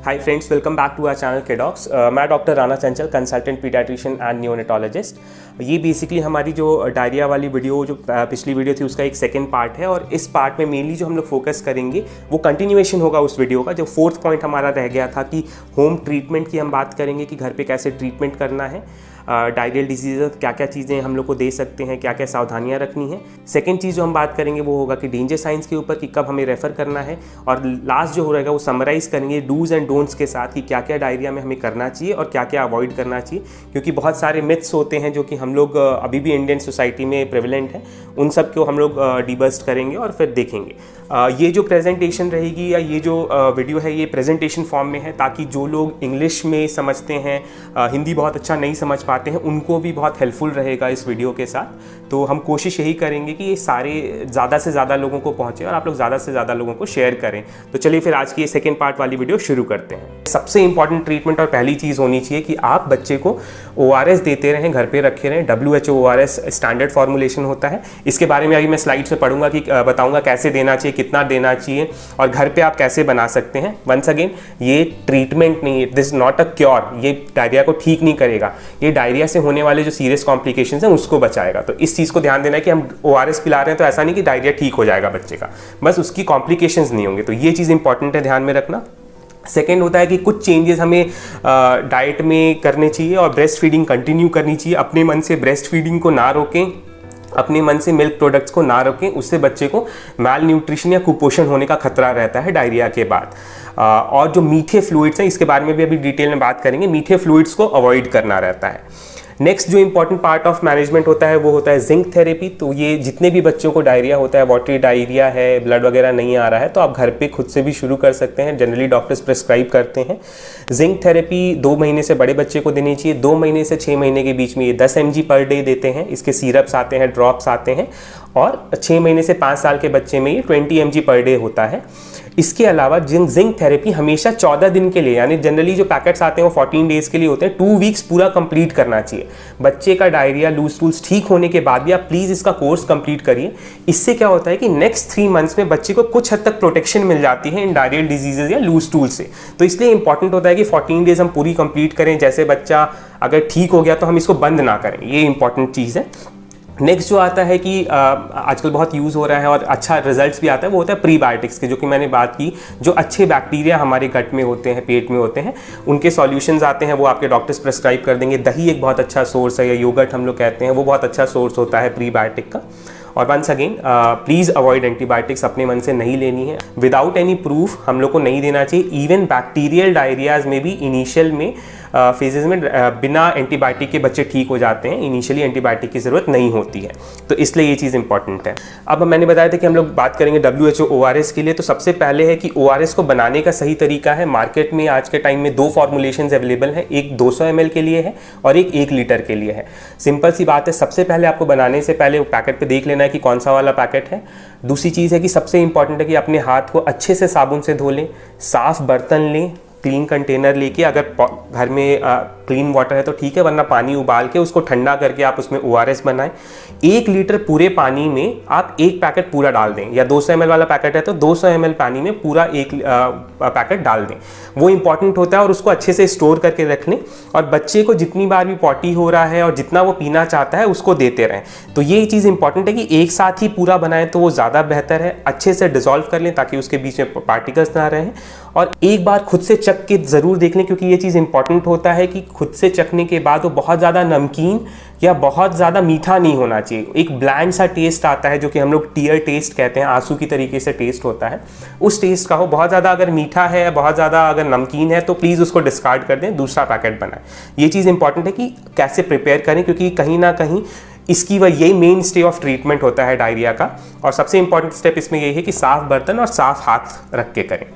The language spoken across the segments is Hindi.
Hi friends, welcome back to our channel KDocs. मैं doctor Rana Chanchal, consultant paediatrician and neonatologist. ये बेसिकली हमारी जो डायरिया वाली वीडियो जो पिछली वीडियो थी उसका एक सेकंड पार्ट है, और इस पार्ट में मेनली जो हम लोग फोकस करेंगे वो कंटिन्यूएशन होगा उस वीडियो का। जो फोर्थ पॉइंट हमारा रह गया था कि होम ट्रीटमेंट की हम बात करेंगे कि घर पे कैसे ट्रीटमेंट करना है, डायरियल डिजीज़ क्या क्या चीज़ें हम लोग को दे सकते हैं, क्या क्या सावधानियां रखनी है। सेकंड चीज़ जो हम बात करेंगे वो होगा कि डेंजर साइंस के ऊपर कि कब हमें रेफ़र करना है, और लास्ट जो हो रहेगा वो समराइज़ करेंगे डूज एंड डोंट्स के साथ कि क्या क्या डायरिया में हमें करना चाहिए और क्या क्या अवॉइड करना चाहिए, क्योंकि बहुत सारे मिथ्स होते हैं जो कि हम लोग अभी भी इंडियन सोसाइटी में प्रेवलेंट हैं। उन सब को हम लोग डिबस्ट करेंगे और फिर देखेंगे। ये जो प्रेजेंटेशन रहेगी या ये जो वीडियो है ये प्रेजेंटेशन फॉर्म में है, ताकि जो लोग इंग्लिश में समझते हैं, हिंदी बहुत अच्छा नहीं समझ पाते हैं, उनको भी बहुत हेल्पफुल रहेगा इस वीडियो के साथ। तो हम कोशिश यही करेंगे कि ये सारे ज़्यादा से ज़्यादा लोगों को पहुँचे और आप लोग ज़्यादा से ज़्यादा लोगों को शेयर करें। तो चलिए फिर आज की ये सेकेंड पार्ट वाली वीडियो शुरू करते हैं। सबसे इंपॉर्टेंट ट्रीटमेंट और पहली चीज़ होनी चाहिए कि आप बच्चे को ORS देते रहें, घर पे रखे रहें। WHO ORS स्टैंडर्ड फॉर्मुलेशन होता है। इसके बारे में अभी मैं स्लाइड से पढ़ूंगा कि बताऊंगा कैसे देना चाहिए, कितना देना चाहिए और घर पे आप कैसे बना सकते हैं। वंस अगेन, ये ट्रीटमेंट नहीं है, this is not a cure. ये डायरिया को ठीक नहीं करेगा, ये डायरिया से होने वाले जो सीरियस कॉम्प्लिकेशंस हैं उसको बचाएगा। तो इस चीज़ को ध्यान देना है कि हम ORS पिला रहे हैं तो ऐसा नहीं कि डायरिया ठीक हो जाएगा बच्चे का, बस उसकी कॉम्प्लिकेशंस नहीं होंगे। तो ये चीज़ इंपॉर्टेंट है, ध्यान में रखना। सेकेंड होता है कि कुछ चेंजेस हमें डाइट में करने चाहिए और ब्रेस्ट फीडिंग कंटिन्यू करनी चाहिए। अपने मन से ब्रेस्ट फीडिंग को ना रोकें, अपने मन से मिल्क प्रोडक्ट्स को ना रोकें, उससे बच्चे को माल न्यूट्रिशन या कुपोषण होने का खतरा रहता है डायरिया के बाद। और जो मीठे फ्लूइड्स हैं, इसके बारे में भी अभी डिटेल में बात करेंगे, मीठे फ्लूइड्स को अवॉइड करना रहता है। नेक्स्ट जो इंपॉर्टेंट पार्ट ऑफ मैनेजमेंट होता है वो होता है जिंक थेरेपी। तो ये जितने भी बच्चों को डायरिया होता है, वाटरी डायरिया है, ब्लड वगैरह नहीं आ रहा है, तो आप घर पे खुद से भी शुरू कर सकते हैं। जनरली डॉक्टर्स प्रेस्क्राइब करते हैं। जिंक थेरेपी 2 महीने से बड़े बच्चे को देनी चाहिए। 2 महीने से 6 महीने के बीच में ये 10 mg पर डे देते हैं। इसके सिरप्स आते हैं, ड्रॉप्स आते हैं, और 6 महीने से 5 साल के बच्चे में ये 20 mg पर डे होता है। इसके अलावा जिंक थेरेपी हमेशा 14 दिन के लिए, यानी जनरली जो पैकेट्स आते हैं वो 14 डेज के लिए होते हैं, 2 वीक्स पूरा कंप्लीट करना चाहिए। बच्चे का डायरिया, लूज स्टूल्स ठीक होने के बाद भी आप प्लीज़ इसका कोर्स कंप्लीट करिए। इससे क्या होता है कि नेक्स्ट 3 मंथ्स में बच्चे को कुछ हद तक प्रोटेक्शन मिल जाती है इन डायरियल डिजीजेज या लूज स्टूल से। तो इसलिए इंपॉर्टेंट होता है कि 14 डेज हम पूरी कंप्लीट करें। जैसे बच्चा अगर ठीक हो गया तो हम इसको बंद ना करें, ये इंपॉर्टेंट चीज़ है। नेक्स्ट जो आता है कि आजकल बहुत यूज़ हो रहा है और अच्छा रिजल्ट्स भी आता है, वो होता है प्रीबायोटिक्स के, जो कि मैंने बात की। जो अच्छे बैक्टीरिया हमारे गट में होते हैं, पेट में होते हैं, उनके सॉल्यूशंस आते हैं, वो आपके डॉक्टर्स प्रेस्क्राइब कर देंगे। दही एक बहुत अच्छा सोर्स है, या योगर्ट हम लोग कहते हैं, वो बहुत अच्छा सोर्स होता है प्रीबायोटिक का। और once again, please avoid antibiotics, अपने मन से नहीं लेनी है। विदाउट एनी प्रूफ हम लोग को नहीं देना चाहिए। इवन बैक्टीरियल डायरियाज में भी इनिशियल में फेजेस में बिना एंटीबायोटिक के बच्चे ठीक हो जाते हैं। इनिशियली एंटीबायोटिक की ज़रूरत नहीं होती है, तो इसलिए ये चीज़ इंपॉर्टेंट है। अब मैंने बताया था कि हम लोग बात करेंगे WHO ORS के लिए। तो सबसे पहले है कि ORS को बनाने का सही तरीका है। मार्केट में आज के टाइम में 2 फॉर्मुलेशंस अवेलेबल है, एक 200 ml के लिए है और एक 1 लीटर के लिए है। सिंपल सी बात है, सबसे पहले आपको बनाने से पहले पैकेट पर देख लेना है कि कौन सा वाला पैकेट है। दूसरी चीज़ है कि सबसे इंपॉर्टेंट है कि अपने हाथ को अच्छे से साबुन से धो लें, साफ बर्तन लें, क्लीन कंटेनर लेके, अगर घर में क्लीन वाटर है तो ठीक है, वरना पानी उबाल के उसको ठंडा करके आप उसमें ORS बनाएं। 1 लीटर पूरे पानी में आप 1 पैकेट पूरा डाल दें, या 200 ml वाला पैकेट है तो 200 ml पानी में पूरा 1 पैकेट डाल दें। वो इंपॉर्टेंट होता है, और उसको अच्छे से स्टोर करके रख लें। और बच्चे को जितनी बार भी पॉटी हो रहा है और जितना वो पीना चाहता है उसको देते रहें। तो ये चीज़ इंपॉर्टेंट है कि एक साथ ही पूरा बनाएं तो वो ज़्यादा बेहतर है। अच्छे से डिसॉल्व कर लें ताकि उसके बीच में पार्टिकल्स ना रहें, और एक बार खुद से चख के ज़रूर देख लें, क्योंकि ये चीज़ इंपॉर्टेंट होता है कि खुद से चखने के बाद वो बहुत ज़्यादा नमकीन या बहुत ज़्यादा मीठा नहीं होना चाहिए। एक ब्लैंड सा टेस्ट आता है जो कि हम लोग टीयर टेस्ट कहते हैं, आंसू की तरीके से टेस्ट होता है, उस टेस्ट का हो। बहुत ज़्यादा अगर मीठा है, बहुत ज़्यादा अगर नमकीन है तो प्लीज़ उसको डिस्कार्ड कर दें, दूसरा पैकेट बनाएं। ये चीज़ इंपॉर्टेंट है कि कैसे प्रिपेयर करें, क्योंकि कहीं ना कहीं इसकी यही मेन स्टे ऑफ ट्रीटमेंट होता है डायरिया का। और सबसे इंपॉर्टेंट स्टेप इसमें यही है कि साफ बर्तन और साफ हाथ रख के करें।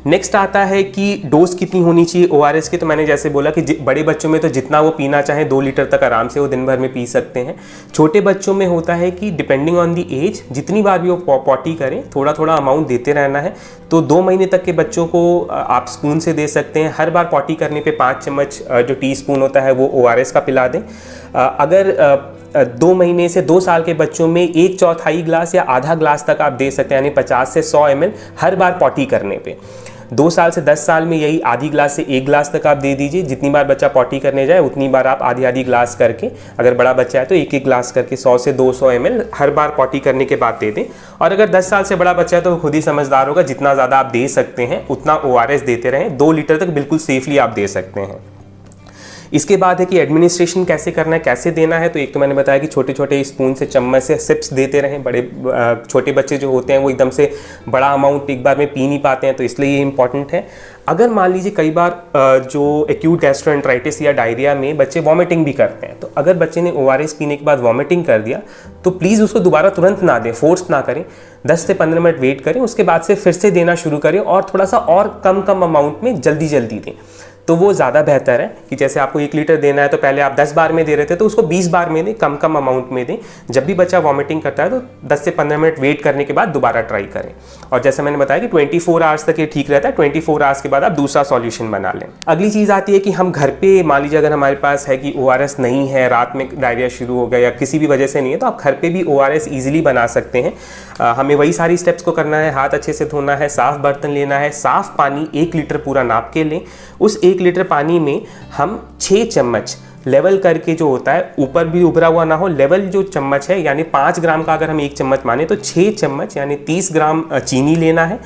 नेक्स्ट आता है कि डोज कितनी होनी चाहिए ORS की। तो मैंने जैसे बोला कि बड़े बच्चों में तो जितना वो पीना चाहे 2 लीटर तक आराम से वो दिन भर में पी सकते हैं। छोटे बच्चों में होता है कि डिपेंडिंग ऑन दी एज, जितनी बार भी वो पॉटी करें थोड़ा थोड़ा अमाउंट देते रहना है। तो 2 महीने तक के बच्चों को आप स्पून से दे सकते हैं। हर बार पॉटी करने पे 5 चम्मच जो टीस्पून होता है वो ORS का पिला दें। अगर 2 महीने से 2 साल के बच्चों में 1/4 ग्लास या आधा ग्लास तक आप दे सकते हैं, यानी 50 से 100 ml हर बार पॉटी करने पे। 2 साल से 10 साल में यही आधी ग्लास से 1 ग्लास तक आप दे दीजिए। जितनी बार बच्चा पॉटी करने जाए उतनी बार आप आधी आधी ग्लास करके, अगर बड़ा बच्चा है तो 1-1 ग्लास करके 100 से 200 ml हर बार पॉटी करने के बाद दे दें। और अगर 10 साल से बड़ा बच्चा है तो खुद ही समझदार होगा, जितना ज़्यादा आप दे सकते हैं उतना ORS देते रहें। 2 लीटर तक बिल्कुल सेफली आप दे सकते हैं। इसके बाद है कि एडमिनिस्ट्रेशन कैसे करना है, कैसे देना है। तो एक तो मैंने बताया कि छोटे छोटे स्पून से, चम्मच से सिप्स देते रहें। बड़े छोटे बच्चे जो होते हैं वो एकदम से बड़ा अमाउंट एक बार में पी नहीं पाते हैं, तो इसलिए ये इंपॉर्टेंट है। अगर मान लीजिए कई बार जो एक्यूट गैस्ट्रोएंटराइटिस या डायरिया में बच्चे वॉमिटिंग भी करते हैं, तो अगर बच्चे ने ORS पीने के बाद वॉमिटिंग कर दिया तो प्लीज़ उसको दोबारा तुरंत ना दें, फोर्स ना करें। 10 से 15 मिनट वेट करें, उसके बाद से फिर से देना शुरू करें और थोड़ा सा और कम अमाउंट में जल्दी दें, तो वो ज़्यादा बेहतर है। कि जैसे आपको 1 लीटर देना है तो पहले आप 10 बार में दे रहे थे, तो उसको 20 बार में दें, कम अमाउंट में दें। जब भी बच्चा वॉमिटिंग करता है तो 10 से 15 मिनट वेट करने के बाद दोबारा ट्राई करें। और जैसे मैंने बताया कि 24 आवर्स तक ये ठीक रहता है। 24 आवर्स के बाद आप दूसरा सॉल्यूशन बना लें। अगली चीज़ आती है कि हम घर पे, मान लीजिए अगर हमारे पास है कि ORS नहीं है, रात में डायरिया शुरू हो गया या किसी भी वजह से नहीं है, तो आप घर पे भी ORS ईजिली बना सकते हैं। हमें वही सारी स्टेप्स को करना है। हाथ अच्छे से धोना है, साफ़ बर्तन लेना है, साफ़ पानी 1 लीटर पूरा नाप के लें। उस 1 लीटर पानी में हम 6 चम्मच लेवल करके, जो होता है ऊपर भी उभरा हुआ ना हो, लेवल जो चम्मच है, यानी 5 ग्राम का अगर हम 1 चम्मच माने तो 6 चम्मच यानी 30 ग्राम चीनी लेना है।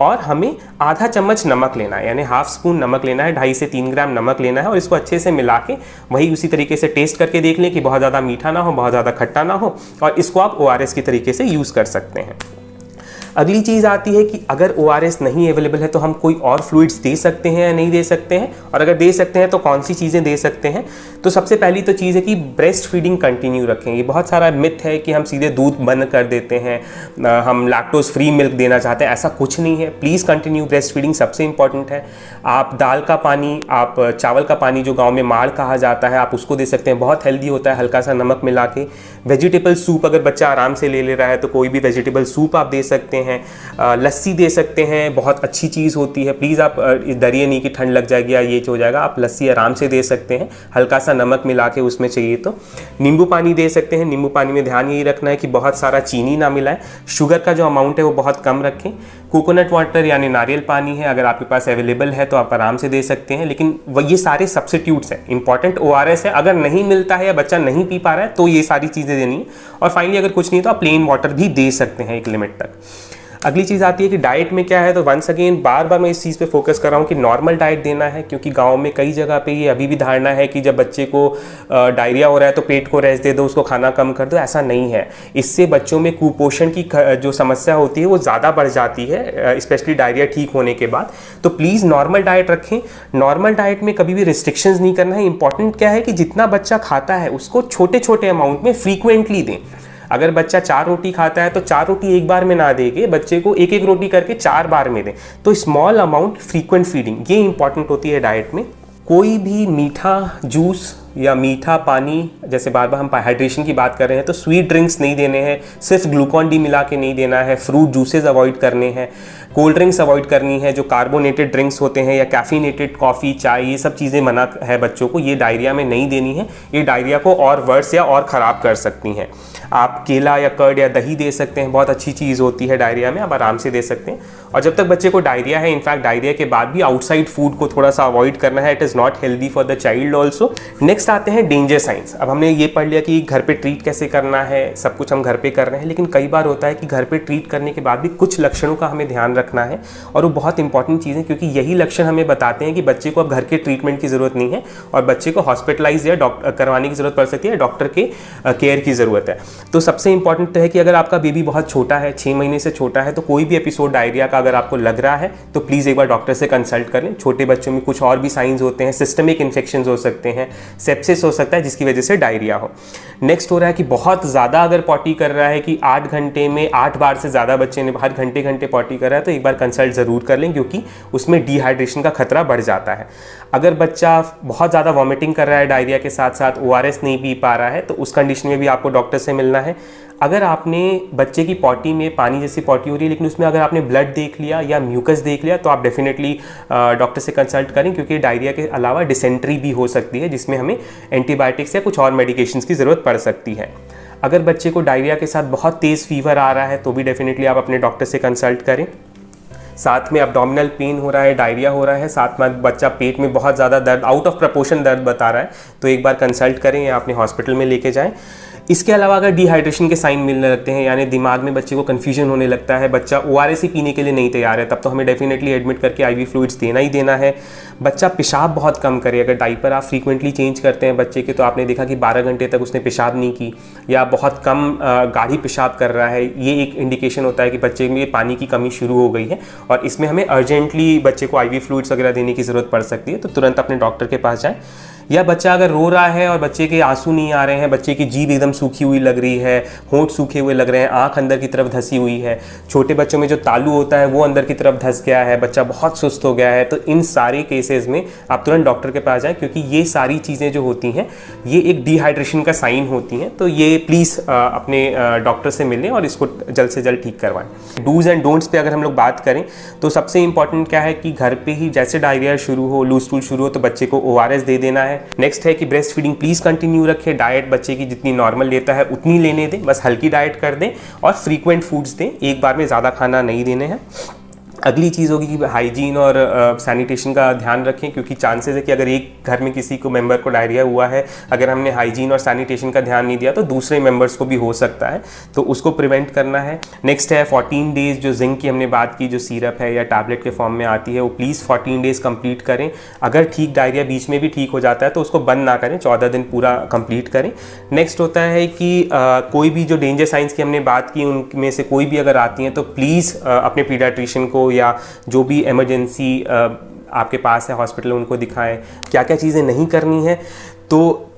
और हमें आधा चम्मच नमक लेना है, यानी हाफ स्पून नमक लेना है, 2.5 से 3 ग्राम नमक लेना है। और इसको अच्छे से मिला के वही उसी तरीके से टेस्ट करके देख लें कि बहुत ज़्यादा मीठा ना हो, बहुत ज़्यादा खट्टा ना हो, और इसको आप ORS की तरीके से यूज़ कर सकते हैं। अगली चीज़ आती है कि अगर ORS नहीं अवेलेबल है तो हम कोई और फ्लूइड्स दे सकते हैं या नहीं दे सकते हैं, और अगर दे सकते हैं तो कौन सी चीज़ें दे सकते हैं। तो सबसे पहली तो चीज़ है कि ब्रेस्ट फीडिंग कंटिन्यू रखें। ये बहुत सारा मिथ है कि हम सीधे दूध बंद कर देते हैं, हम लैक्टोज फ्री मिल्क देना चाहते हैं, ऐसा कुछ नहीं है। प्लीज़ कंटिन्यू ब्रेस्ट फीडिंग, सबसे इंपॉर्टेंट है। आप दाल का पानी, आप चावल का पानी जो गाँव में माड़ कहा जाता है, आप उसको दे सकते हैं, बहुत हेल्दी होता है, हल्का सा नमक मिला के। वेजिटेबल सूप, अगर बच्चा आराम से ले रहा है तो कोई भी वेजिटेबल सूप आप दे सकते हैं। लस्सी दे सकते हैं, बहुत अच्छी चीज़ होती है। प्लीज़ आप डरिए नहीं कि ठंड लग जाएगी या ये हो जाएगा, आप लस्सी आराम से दे सकते हैं, हल्का सा नमक मिला के उसमें चाहिए तो। नींबू पानी दे सकते हैं। नींबू पानी में ध्यान यही रखना है कि बहुत सारा चीनी ना मिलाएं, शुगर का जो अमाउंट है वो बहुत कम रखें। कोकोनट वाटर यानी नारियल पानी है, अगर आपके पास अवेलेबल है तो आप आराम से दे सकते हैं, लेकिन ये सारे सब्स्टिट्यूट्स हैं। इंपॉर्टेंट ORS है, अगर नहीं मिलता है या बच्चा नहीं पी पा रहा है तो ये सारी चीज़ें देनी है। और फाइनली अगर कुछ नहीं तो आप प्लेन वाटर भी दे सकते हैं एक लिमिट तक। अगली चीज़ आती है कि डाइट में क्या है, तो वंस अगेन बार बार मैं इस चीज़ पे फोकस कर रहा हूँ कि नॉर्मल डाइट देना है, क्योंकि गांव में कई जगह पे ये अभी भी धारणा है कि जब बच्चे को डायरिया हो रहा है तो पेट को रेस्ट दे दो, उसको खाना कम कर दो। ऐसा नहीं है। इससे बच्चों में कुपोषण की जो समस्या होती है वो ज़्यादा बढ़ जाती है, स्पेशली डायरिया ठीक होने के बाद। तो प्लीज़ नॉर्मल डाइट रखें। नॉर्मल डाइट में कभी भी रिस्ट्रिक्शंस नहीं करना है। इंपॉर्टेंट क्या है कि जितना बच्चा खाता है उसको छोटे छोटे अमाउंट में फ्रीक्वेंटली दें। अगर बच्चा 4 रोटी खाता है तो 4 रोटी एक बार में ना देके बच्चे को 1-1 रोटी करके 4 बार में दें। तो स्मॉल अमाउंट फ्रीक्वेंट फीडिंग ये इंपॉर्टेंट होती है डाइट में। कोई भी मीठा जूस या मीठा पानी, जैसे बार बार हम हाइड्रेशन की बात कर रहे हैं, तो स्वीट ड्रिंक्स नहीं देने हैं, सिर्फ ग्लूकॉन डी मिला के नहीं देना है। फ्रूट जूसेस अवॉइड करने हैं, कोल्ड ड्रिंक्स अवॉइड करनी है, जो कार्बोनेटेड ड्रिंक्स होते हैं या कैफीनेटेड कॉफ़ी, चाय, ये सब चीज़ें मना है बच्चों को, ये डायरिया में नहीं देनी है। ये डायरिया को और वर्स या और ख़राब कर सकती हैं। आप केला या कर्ड या दही दे सकते हैं, बहुत अच्छी चीज़ होती है डायरिया में, आप आराम से दे सकते हैं। और जब तक बच्चे को डायरिया है, इनफैक्ट डायरिया के बाद भी आउटसाइड फूड को थोड़ा सा अवॉइड करना है। It is not healthy for the child also. Next आते हैं डेंजर साइंस। अब हमने ये पढ़ लिया कि घर पे ट्रीट कैसे करना है, सब कुछ हम घर पे कर रहे हैं, लेकिन कई बार होता है कि घर पे ट्रीट करने के बाद भी कुछ लक्षणों का हमें ध्यान रखना है, और वो बहुत इंपॉर्टेंट चीज़ है, क्योंकि यही लक्षण हमें बताते हैं कि बच्चे को अब घर के ट्रीटमेंट की ज़रूरत नहीं है और बच्चे को हॉस्पिटलाइज या डॉक्टर करवाने की ज़रूरत पड़ सकती है, डॉक्टर के केयर की ज़रूरत है। तो सबसे इंपॉर्टेंट है कि अगर आपका बेबी बहुत छोटा है, 6 महीने से छोटा है, तो कोई भी एपिसोड डायरिया का अगर आपको लग रहा है तो प्लीज़ एक बार डॉक्टर से कंसल्ट करें। छोटे बच्चों में कुछ और भी साइंस होते हैं, सिस्टमिक इन्फेक्शंस हो सकते हैं, सेप्सिस हो सकता है जिसकी वजह से डायरिया हो। नेक्स्ट हो रहा है कि बहुत ज़्यादा अगर पॉटी कर रहा है कि 8 घंटे में 8 बार से ज़्यादा बच्चे ने हर घंटे पॉटी कर रहा है, तो एक बार कंसल्ट ज़रूर कर लें, क्योंकि उसमें डिहाइड्रेशन का खतरा बढ़ जाता है। अगर बच्चा बहुत ज़्यादा वॉमिटिंग कर रहा है डायरिया के साथ साथ, ORS नहीं पी पा रहा है, तो उस कंडीशन में भी आपको डॉक्टर से मिलना है। अगर आपने बच्चे की पॉटी में पानी जैसी पॉटी हो रही है, लेकिन उसमें अगर आपने ब्लड देख लिया या म्यूकस देख लिया, तो आप डेफिनेटली डॉक्टर से कंसल्ट करें, क्योंकि डायरिया के अलावा डिसेंट्री भी हो सकती है, जिसमें हमें एंटीबायोटिक्स या कुछ और मेडिकेशंस की ज़रूरत पड़ सकती है। अगर बच्चे को डायरिया के साथ बहुत तेज़ फीवर आ रहा है तो भी डेफिनेटली आप अपने डॉक्टर से कंसल्ट करें। साथ में एब्डोमिनल पेन हो रहा है, डायरिया हो रहा है, साथ में बच्चा पेट में बहुत ज़्यादा दर्द, आउट ऑफ प्रपोर्शन दर्द बता रहा है, तो एक बार कंसल्ट करें या अपने हॉस्पिटल में लेके जाएं। इसके अलावा अगर डिहाइड्रेशन के साइन मिलने लगते हैं, यानी दिमाग में बच्चे को कन्फ्यूजन होने लगता है, बच्चा ORS ही पीने के लिए नहीं तैयार है, तब तो हमें डेफिनेटली एडमिट करके IV फ्लूइड्स देना ही देना है। बच्चा पेशाब बहुत कम करे, अगर डाइपर आप फ्रीक्वेंटली चेंज करते हैं बच्चे के, तो आपने देखा कि 12 घंटे तक उसने पेशाब नहीं की या बहुत कम गाढ़ी पेशाब कर रहा है, ये एक इंडिकेशन होता है कि बच्चे में पानी की कमी शुरू हो गई है और इसमें हमें अर्जेंटली बच्चे को IV फ्लूइड्स वगैरह देने की ज़रूरत पड़ सकती है। तो तुरंत अपने डॉक्टर के पास जाएँ। या बच्चा अगर रो रहा है और बच्चे के आंसू नहीं आ रहे हैं, बच्चे की जीभ एकदम सूखी हुई लग रही है, होंठ सूखे हुए लग रहे हैं, आंख अंदर की तरफ धसी हुई है, छोटे बच्चों में जो तालू होता है वो अंदर की तरफ धस गया है, बच्चा बहुत सुस्त हो गया है, तो इन सारे केसेस में आप तुरंत डॉक्टर के पास जाएं, क्योंकि ये सारी चीज़ें जो होती हैं ये एक डिहाइड्रेशन का साइन होती हैं। तो ये प्लीज़ अपने डॉक्टर से मिलें और इसको जल्द से जल्द ठीक करवाएं। डूज एंड डोंट्स पे अगर हम लोग बात करें तो सबसे इंपॉर्टेंट क्या है कि घर पे ही जैसे डायरिया शुरू हो, लूज स्टूल शुरू हो, तो बच्चे को ORS दे देना है। नेक्स्ट है कि ब्रेस्ट फीडिंग प्लीज़ कंटिन्यू रखें, डाइट बच्चे की जितनी नॉर्मल लेता है उतनी लेने दें, बस हल्की डाइट कर दें और फ्रीक्वेंट फूड्स दें, एक बार में ज़्यादा खाना नहीं देने हैं। अगली चीज़ होगी कि हाइजीन और सैनिटेशन का ध्यान रखें, क्योंकि चांसेस है कि अगर एक घर में किसी को मेंबर को डायरिया हुआ है, अगर हमने हाइजीन और सैनिटेशन का ध्यान नहीं दिया तो दूसरे मेंबर्स को भी हो सकता है, तो उसको प्रिवेंट करना है। नेक्स्ट है 14 डेज़ जो जिंक की हमने बात की, जो सिरप है या टैबलेट के फॉर्म में आती है, वो प्लीज़ 14 डेज़ कंप्लीट करें। अगर ठीक डायरिया बीच में भी ठीक हो जाता है तो उसको बंद ना करें, 14 दिन पूरा कंप्लीट करें। नेक्स्ट होता है कि कोई भी जो डेंजर साइंस की हमने बात की उनमें से कोई भी अगर आती हैं तो प्लीज़ अपने पीडियाट्रिशियन को या जो भी इमरजेंसी आपके पास है हॉस्पिटल उनको दिखाएं। क्या क्या चीज़ें नहीं करनी है, तो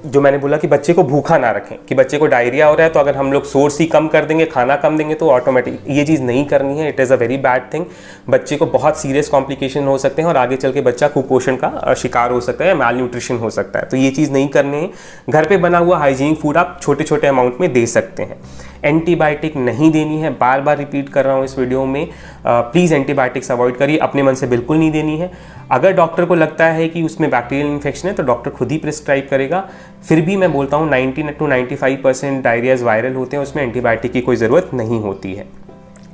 जो मैंने बोला कि बच्चे को भूखा ना रखें, कि बच्चे को डायरिया हो रहा है तो अगर हम लोग सोर्स ही कम कर देंगे, खाना कम देंगे, तो ऑटोमेटिक ये चीज़ नहीं करनी है। It is a very bad thing. बच्चे को बहुत सीरियस कॉम्प्लिकेशन हो सकते हैं और आगे चल के बच्चा कुपोषण का शिकार हो सकता है, मैल न्यूट्रिशन हो सकता है, तो ये चीज़ नहीं करनी है। घर पे बना हुआ हाइजीनिक फूड आप छोटे छोटे अमाउंट में दे सकते हैं। एंटीबायोटिक नहीं देनी है, बार बार रिपीट कर रहा हूँ इस वीडियो में, प्लीज़ एंटीबायोटिक्स अवॉइड करिए, अपने मन से बिल्कुल नहीं देनी है। अगर डॉक्टर को लगता है कि उसमें बैक्टीरियल इन्फेक्शन है तो डॉक्टर खुद ही प्रिस्क्राइब करेगा। फिर भी मैं बोलता हूँ 90 to 95% डायरियाज वायरल होते हैं, उसमें एंटीबायोटिक की कोई ज़रूरत नहीं होती है।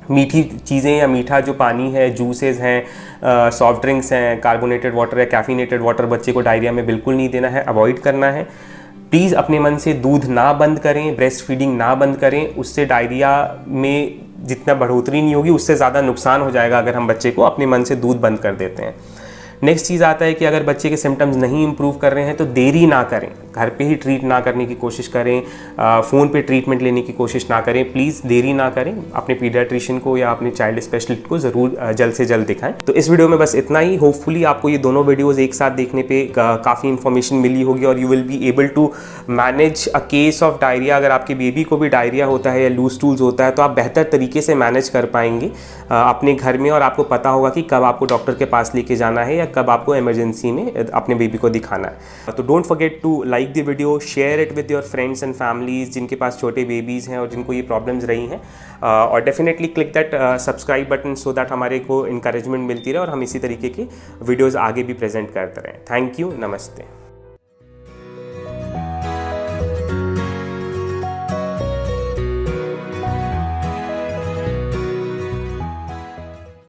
मीठी चीज़ें या मीठा जो पानी है, जूसेस हैं, सॉफ्ट ड्रिंक्स हैं, कार्बोनेटेड वाटर या कैफिनेटेड वाटर बच्चे को डायरिया में बिल्कुल नहीं देना है, अवॉइड करना है। प्लीज़ अपने मन से दूध ना बंद करें, ब्रेस्ट फीडिंग ना बंद करें, उससे डायरिया में जितना बढ़ोतरी नहीं होगी उससे ज़्यादा नुकसान हो जाएगा अगर हम बच्चे को अपने मन से दूध बंद कर देते हैं। नेक्स्ट चीज़ आता है कि अगर बच्चे के सिम्टम्स नहीं इम्प्रूव कर रहे हैं तो देरी ना करें, घर पे ही ट्रीट ना करने की कोशिश करें, फ़ोन पे ट्रीटमेंट लेने की कोशिश ना करें, प्लीज़ देरी ना करें, अपने पीडियाट्रिशियन को या अपने चाइल्ड स्पेशलिस्ट को ज़रूर जल्द से जल्द दिखाएं। तो इस वीडियो में बस इतना ही। होपफुली आपको ये दोनों वीडियोज़ एक साथ देखने पर काफ़ी इन्फॉर्मेशन मिली होगी और you will be able to manage a case of diarrhoea. अगर आपके बेबी को भी डायरिया होता है या लूज स्टूल्स होता है तो आप बेहतर तरीके से मैनेज कर पाएंगे अपने घर में, और आपको पता होगा कि कब आपको डॉक्टर के पास लेके जाना है या कब आपको इमरजेंसी में अपने बेबी को दिखाना है। तो don't forget to like the video, share it with your friends and families जिनके पास छोटे बेबीज़ हैं और जिनको ये प्रॉब्लम्स रही हैं, और definitely click that subscribe button so that हमारे को इंकरेजमेंट मिलती रहे और हम इसी तरीके के वीडियोज़ आगे भी प्रेजेंट करते रहें। थैंक यू, नमस्ते।